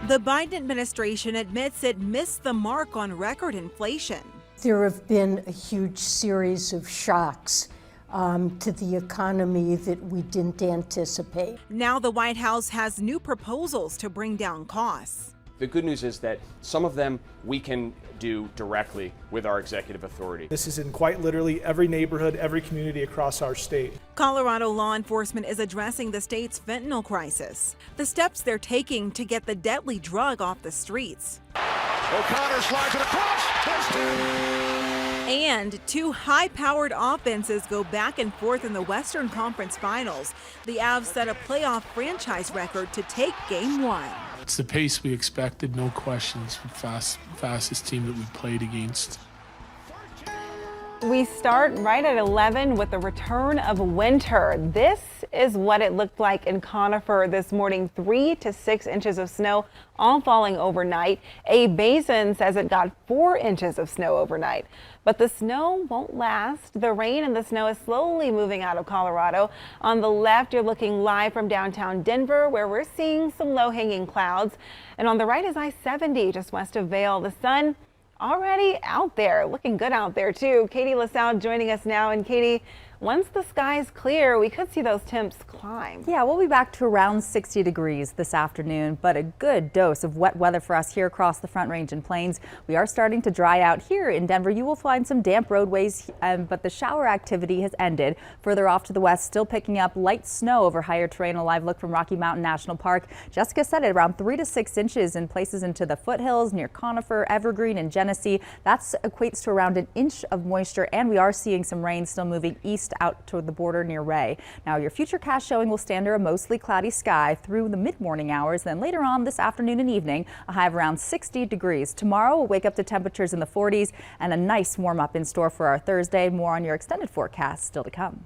The Biden administration admits it missed the mark on record inflation. There have been a huge series of shocks to the economy that we didn't anticipate. Now the White House has new proposals to bring down costs. The good news is that some of them we can do directly with our executive authority. This is in quite literally every neighborhood, every community across our state. Colorado law enforcement is addressing the state's fentanyl crisis. The steps they're taking to get the deadly drug off the streets. O'Connor slides it across. And two high-powered offenses go back and forth in the Western Conference Finals. The Avs set a playoff franchise record to take Game 1. It's the pace we expected, no questions. Fastest team that we played against. We start right at 11 with the return of winter. This is what it looked like in Conifer this morning. 3 to 6 inches of snow, all falling overnight. Abe Basin says it got 4 inches of snow overnight. But the snow won't last. The rain and the snow is slowly moving out of Colorado. On the left, you're looking live from downtown Denver, where we're seeing some low-hanging clouds. And on the right is I-70, just west of Vail. The sun already out there, looking good out there too. Katie LaSalle joining us now. And Katie, once the skies clear, we could see those temps climb. Yeah, we'll be back to around 60 degrees this afternoon, but a good dose of wet weather for us here across the Front Range and Plains. We are starting to dry out here in Denver. You will find some damp roadways, but the shower activity has ended. Further off to the west, still picking up light snow over higher terrain. A live look from Rocky Mountain National Park. Jessica said it, around 3 to 6 inches in places into the foothills near Conifer, Evergreen, and Genesee. That equates to around an inch of moisture, and we are seeing some rain still moving east out toward the border near Ray. Now your futurecast showing will stand under a mostly cloudy sky through the mid-morning hours. Then later on this afternoon and evening, a high of around 60 degrees. Tomorrow we'll wake up to temperatures in the 40s and a nice warm up in store for our Thursday. More on your extended forecast still to come.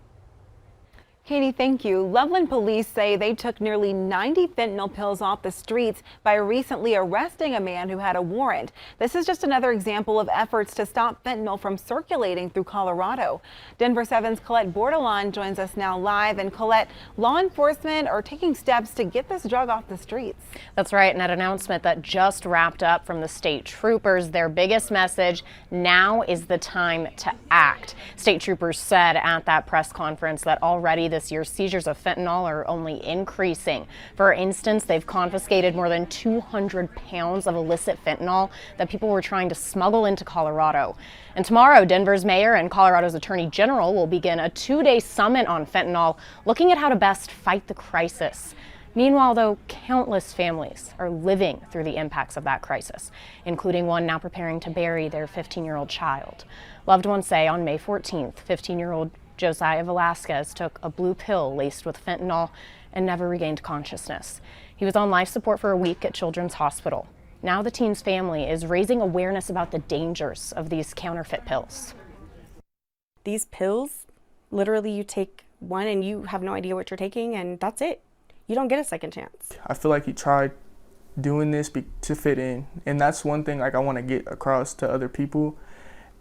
Katie, thank you. Loveland police say they took nearly 90 fentanyl pills off the streets by recently arresting a man who had a warrant. This is just another example of efforts to stop fentanyl from circulating through Colorado. Denver 7's Colette Bordelon joins us now live. And Colette, law enforcement are taking steps to get this drug off the streets. That's right. And an announcement that just wrapped up from the state troopers. Their biggest message: now is the time to act. State troopers said at that press conference that already this year, seizures of fentanyl are only increasing. For instance, they've confiscated more than 200 pounds of illicit fentanyl that people were trying to smuggle into Colorado. And tomorrow, Denver's mayor and Colorado's attorney general will begin a 2-day summit on fentanyl, looking at how to best fight the crisis. Meanwhile, though, countless families are living through the impacts of that crisis, including one now preparing to bury their 15-year-old child. Loved ones say on May 14th, 15-year-old Josiah Velasquez took a blue pill laced with fentanyl and never regained consciousness. He was on life support for a week at Children's Hospital. Now the teen's family is raising awareness about the dangers of these counterfeit pills. These pills, literally you take one and you have no idea what you're taking, and that's it. You don't get a second chance. I feel like he tried doing this to fit in, and that's one thing I want to get across to other people,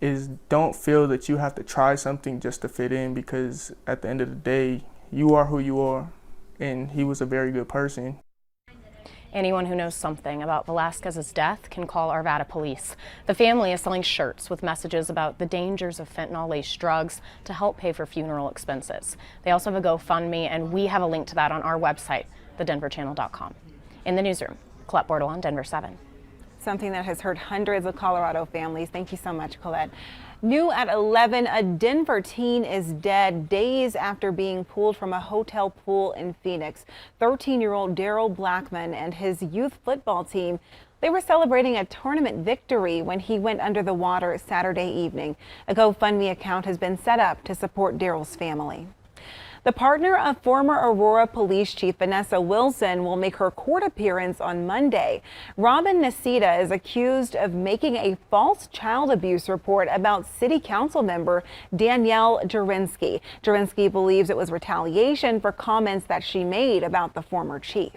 is don't feel that you have to try something just to fit in, because at the end of the day, you are who you are, and he was a very good person. Anyone who knows something about Velasquez's death can call Arvada Police. The family is selling shirts with messages about the dangers of fentanyl-laced drugs to help pay for funeral expenses. They also have a GoFundMe, and we have a link to that on our website, thedenverchannel.com. In the newsroom, Colette Bordelon, Denver 7. Something that has hurt hundreds of Colorado families. Thank you so much, Colette. New at 11, a Denver teen is dead days after being pulled from a hotel pool in Phoenix. 13-year-old Daryl Blackman and his youth football team, they were celebrating a tournament victory when he went under the water Saturday evening. A GoFundMe account has been set up to support Daryl's family. The partner of former Aurora Police Chief Vanessa Wilson will make her court appearance on Monday. Robin Nasita is accused of making a false child abuse report about City Council member Danielle Jurinsky. Jurinsky believes it was retaliation for comments that she made about the former chief.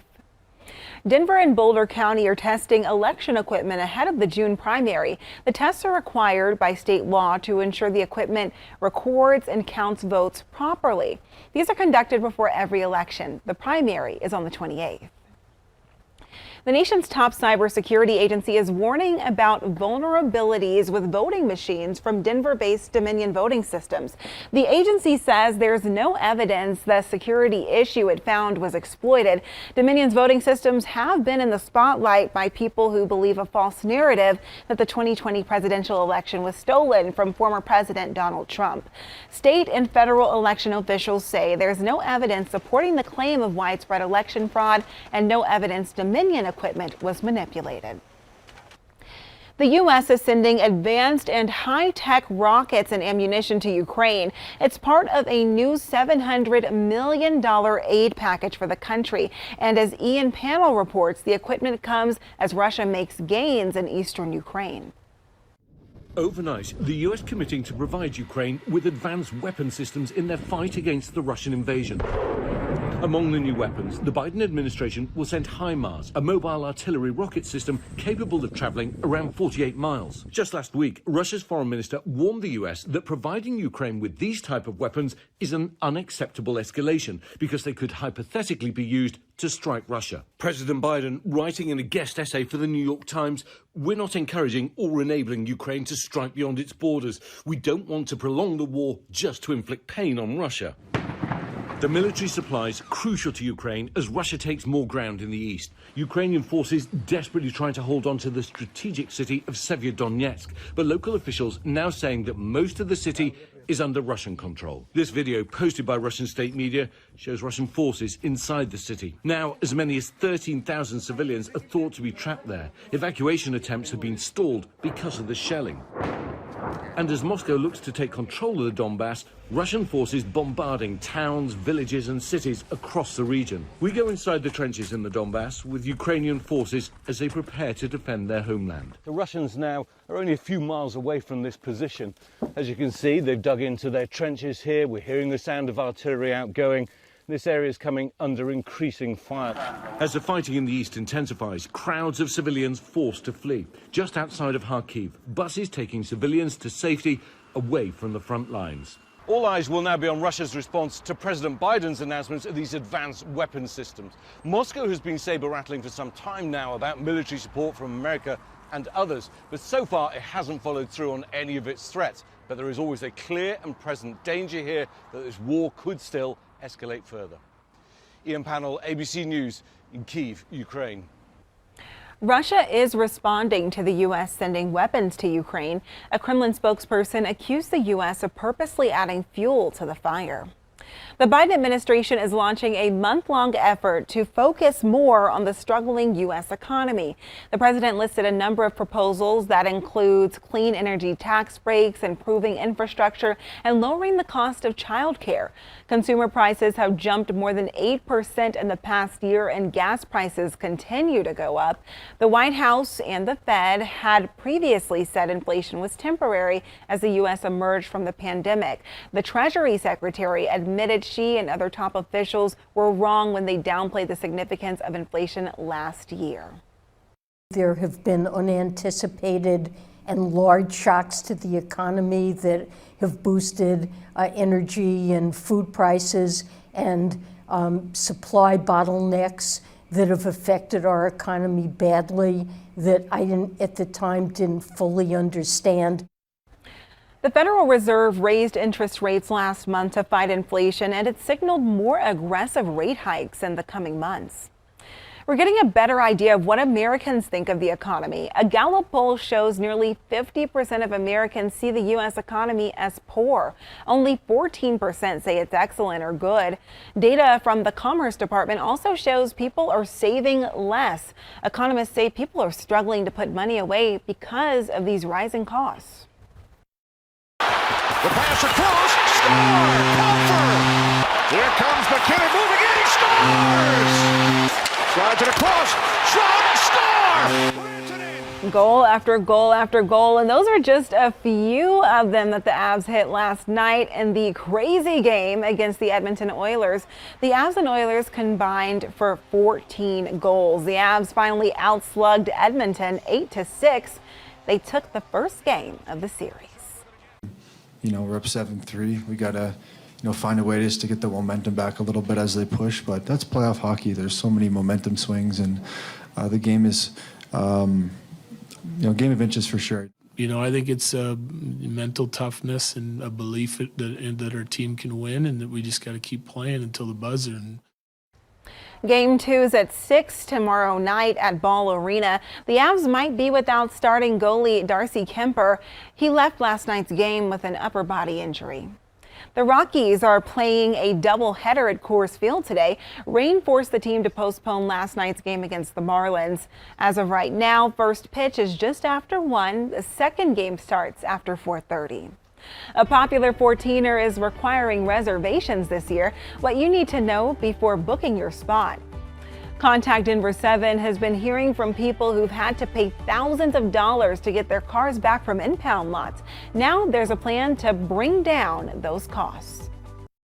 Denver and Boulder County are testing election equipment ahead of the June primary. The tests are required by state law to ensure the equipment records and counts votes properly. These are conducted before every election. The primary is on the 28th. The nation's top cybersecurity agency is warning about vulnerabilities with voting machines from Denver-based Dominion voting systems. The agency says there's no evidence the security issue it found was exploited. Dominion's voting systems have been in the spotlight by people who believe a false narrative that the 2020 presidential election was stolen from former President Donald Trump. State and federal election officials say there's no evidence supporting the claim of widespread election fraud and no evidence Dominion equipment was manipulated. The U.S. is sending advanced and high-tech rockets and ammunition to Ukraine. It's part of a new $700 million aid package for the country. And as Ian Pannell reports, the equipment comes as Russia makes gains in eastern Ukraine. Overnight, the U.S. committing to provide Ukraine with advanced weapon systems in their fight against the Russian invasion. Among the new weapons, the Biden administration will send HIMARS, a mobile artillery rocket system capable of traveling around 48 miles. Just last week, Russia's foreign minister warned the U.S. that providing Ukraine with these type of weapons is an unacceptable escalation because they could hypothetically be used to strike Russia. President Biden, writing in a guest essay for the New York Times, "We're not encouraging or enabling Ukraine to strike beyond its borders. We don't want to prolong the war just to inflict pain on Russia." The military supplies crucial to Ukraine as Russia takes more ground in the east. Ukrainian forces desperately trying to hold on to the strategic city of Severodonetsk, but local officials now saying that most of the city is under Russian control. This video, posted by Russian state media, shows Russian forces inside the city. Now, as many as 13,000 civilians are thought to be trapped there. Evacuation attempts have been stalled because of the shelling. And as Moscow looks to take control of the Donbass, Russian forces bombarding towns, villages and cities across the region. We go inside the trenches in the Donbass with Ukrainian forces as they prepare to defend their homeland. The Russians now are only a few miles away from this position. As you can see, they've dug into their trenches here. We're hearing the sound of artillery outgoing. This area is coming under increasing fire. As the fighting in the east intensifies, crowds of civilians forced to flee. Just outside of Kharkiv, buses taking civilians to safety away from the front lines. All eyes will now be on Russia's response to President Biden's announcements of these advanced weapons systems. Moscow has been saber-rattling for some time now about military support from America and others, but so far it hasn't followed through on any of its threats. But there is always a clear and present danger here that this war could still escalate further. Ian Pannell, ABC News in Kyiv, Ukraine. Russia is responding to the U.S. sending weapons to Ukraine. A Kremlin spokesperson accused the U.S. of purposely adding fuel to the fire. The Biden administration is launching a month-long effort to focus more on the struggling U.S. economy. The president listed a number of proposals that includes clean energy tax breaks, improving infrastructure, and lowering the cost of childcare. Consumer prices have jumped more than 8% in the past year, and gas prices continue to go up. The White House and the Fed had previously said inflation was temporary as the U.S. emerged from the pandemic. The Treasury Secretary admitted she and other top officials were wrong when they downplayed the significance of inflation last year. There have been unanticipated and large shocks to the economy that have boosted energy and food prices and supply bottlenecks that have affected our economy badly that I at the time didn't fully understand. The Federal Reserve raised interest rates last month to fight inflation, and it signaled more aggressive rate hikes in the coming months. We're getting a better idea of what Americans think of the economy. A Gallup poll shows nearly 50% of Americans see the U.S. economy as poor. Only 14% say it's excellent or good. Data from the Commerce Department also shows people are saving less. Economists say people are struggling to put money away because of these rising costs. The pass across, score! Comfort! Here comes McKinnon moving in, he scores! Slides it across, shot, score! Goal after goal after goal, and those are just a few of them that the Avs hit last night in the crazy game against the Edmonton Oilers. The Avs and Oilers combined for 14 goals. The Avs finally outslugged Edmonton 8-6. They took the first game of the series. You know, we're up 7-3. We got to, find a way just to get the momentum back a little bit as they push. But that's playoff hockey. There's so many momentum swings. And the game is, game of inches for sure. You know, I think it's a mental toughness and a belief that our team can win, and that we just got to keep playing until the buzzer. Game 2 is at 6 tomorrow night at Ball Arena. The Avs might be without starting goalie Darcy Kemper. He left last night's game with an upper body injury. The Rockies are playing a doubleheader at Coors Field today. Rain forced the team to postpone last night's game against the Marlins. As of right now, first pitch is just after 1. The second game starts after 4:30. A popular 14er is requiring reservations this year. What you need to know before booking your spot. Contact Denver 7 has been hearing from people who've had to pay thousands of dollars to get their cars back from impound lots. Now there's a plan to bring down those costs.